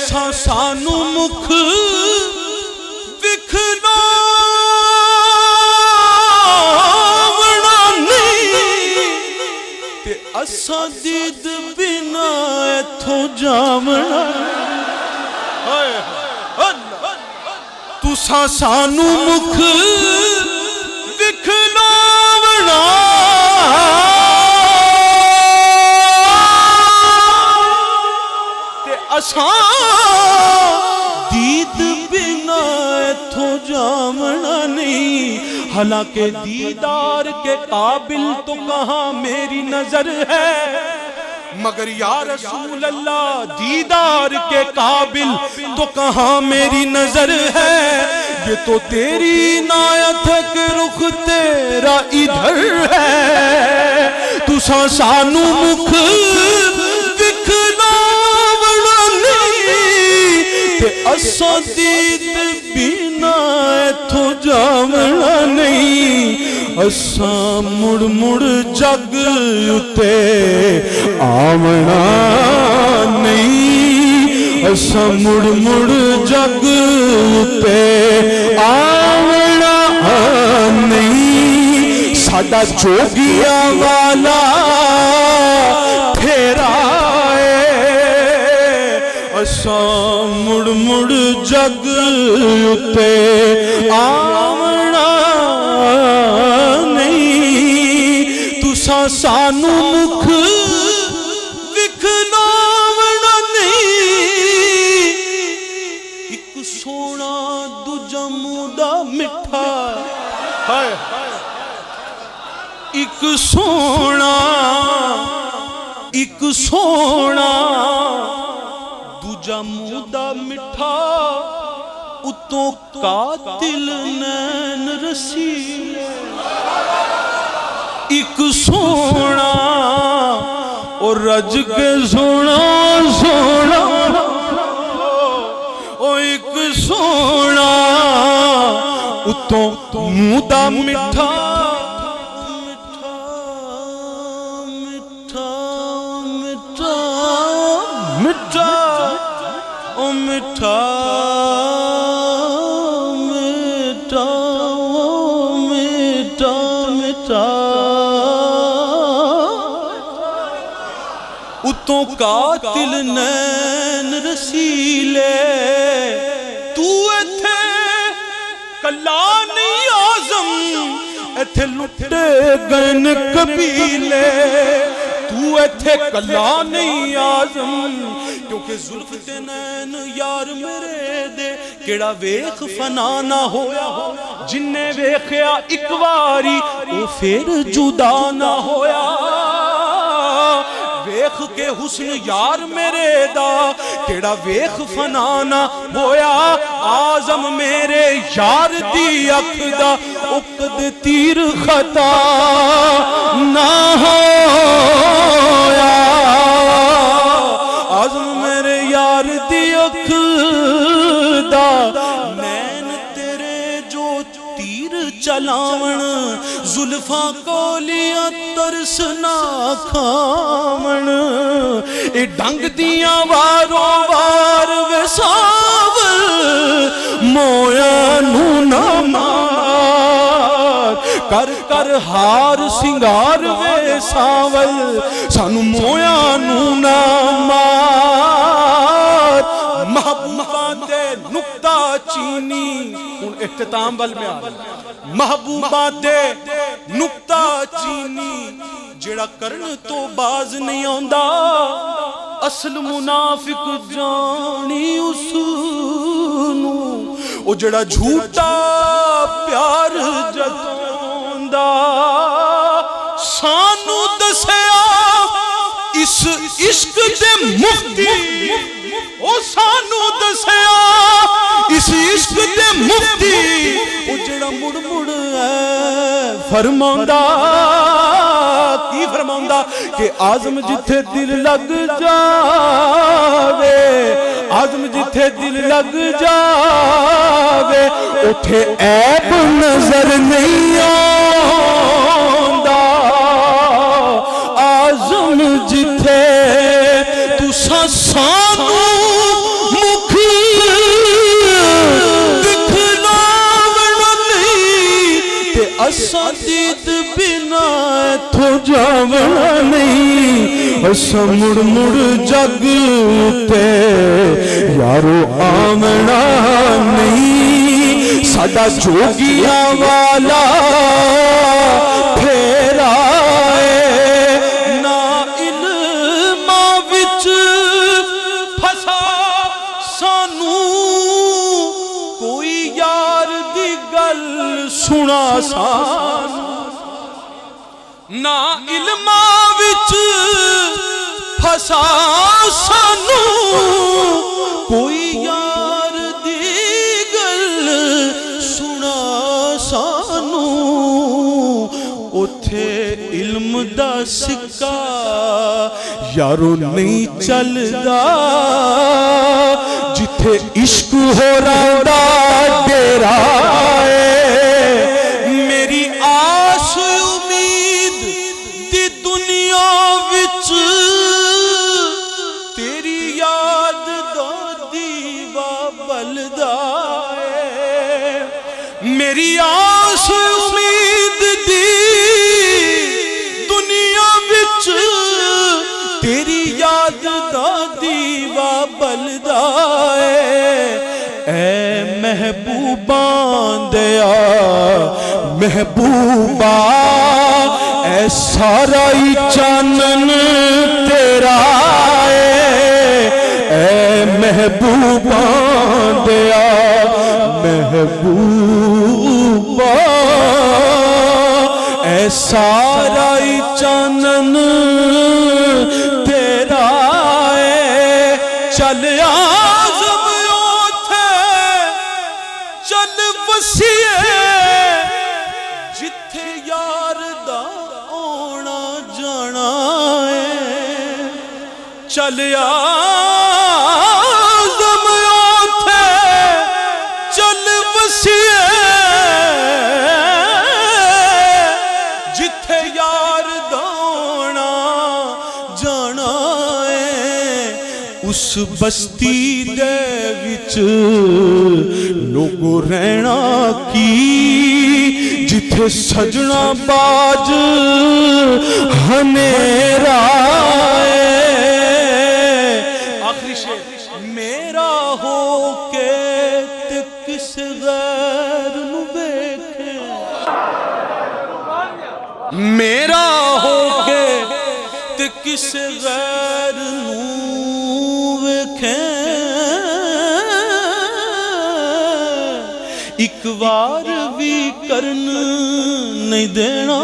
तुसा सानू मुख विखलावना नहीं ते असा दीद बिना इथों जावना। तुसा सानू मुख विखलावना ते असा दीद बिना इथों जावना नहीं। हालांकि दीदार के काबिल तो कहाँ मेरी नजर है, मगर या रसूल अल्लाह दीदार के काबिल तो कहाँ मेरी नजर है। ये तो तेरी इनायत है कि रुख तेरा इधर है। तुसा सानू मुख विखलावना नहीं ते असा दीद बिना इथों जावना नहीं। असा मुड़ मुड़ जग उते आवना नहीं। असा मुड़ मुड़ जग उते आवना नहीं। साडा जोगिया वाला फेरा है। असा मुड़ मुड़ जग उते आवना नहीं। तुसा सानू मुख विखलावना नहीं। एक सोना दूजा मुदा मिठा, एक सोना दूजा मुदा मिठा उतों कातिल नैन रसीले। एक सोना और रज के सोना सोना ओ एक सोना उतों मुदा मिठा मिठा मिठा मिठा मिठा ओ मिठा मिठा ओ मिठा मिठा उतों कातिल नैन रसीले। तू इथे कला नहीं आजम, इथे लुटे गन कबीले। तू इथे कला नहीं आजम, क्योंकि जुल्फ ते नैन यार मेरे दे केड़ा वेख फना ना होया। जिन्ने वेख्या इक वारी ओ फिर जुदा ना होया। वेख के हुस्न यार मेरे दा केड़ा वेख फना ना होया। आजम मेरे यार दी अख दा उकद तीर खता ना होया। आजम मेरे यार दी अख दा नैन तेरे जो तीर चलावण। जुल्फा कोलियां तरस ना खावण। ए डंग दियां वारों वार विसावल मोया नू ना मार। कर कर हार सिंगार वे सावल सानू मोया नू ना मार। महबूबा दे नुक्ता चीनी हुण इख्तिताम वल में आ। महबूबा दे नुक्ता चीनी जेड़ा करन तो बाज नहीं आंदा। असल मुनाफिक जानी उसनू ओ जेड़ा झूठा प्यार जतांदा। सानू दसया इस इश्क दे मुफ्ती, ओ सानू दसया इस इश्क दे मुफ्ती। ओ जेड़ा मुड़ मुड़ फरमांदा की फरमांदा कि आजम जिथे दिल लग जावे, आजम जिथे दिल लग जावे उठे ऐब नजर नहीं आंदा। आजम जिथे तुसा सानू दीद बिना इथों जावना नहीं, असा मुड़ मुड़ जग ते यारो आमना नहीं। साडा जोगिया वाला फेरा ना इल्मा विच फसा सानू, कोई यार दी गल सुना सानू, ना इल्मा विच फसा सानू, कोई यार दी गल सुना सानू। उथे इल्म दा सिक्का यारो नहीं चलदा, जिथे इश्क हो रहा डेरा है। मेरी आस उम्मीद दी दुनिया विच तेरी याद दा दीवा बलदा है। मेरी आस उम्मीद दी दुनिया विच तेरी याद दा दीवा बलदा है। ऐ महबूबा दया महबूबा, ऐ सारा ही चानन तेरा है। ऐ महबूबा दया महबूबा, ऐ सारा ही चानन तेरा है। चल आज़म ओथे चल वसीए, जिथे यार दा आना जाना है। चल आज़म ओथे चल वसीए, जिथे यार दा आना जाना है। उस बस्ती दे विच लोगो रहना की, जिथे सजना बाज हनेरा आखिरी शेर। मेरा हो के ते किस गैर नू वेखे, मेरा हो के ते किस गैर नू वेखे। एक बार भी करन नहीं देना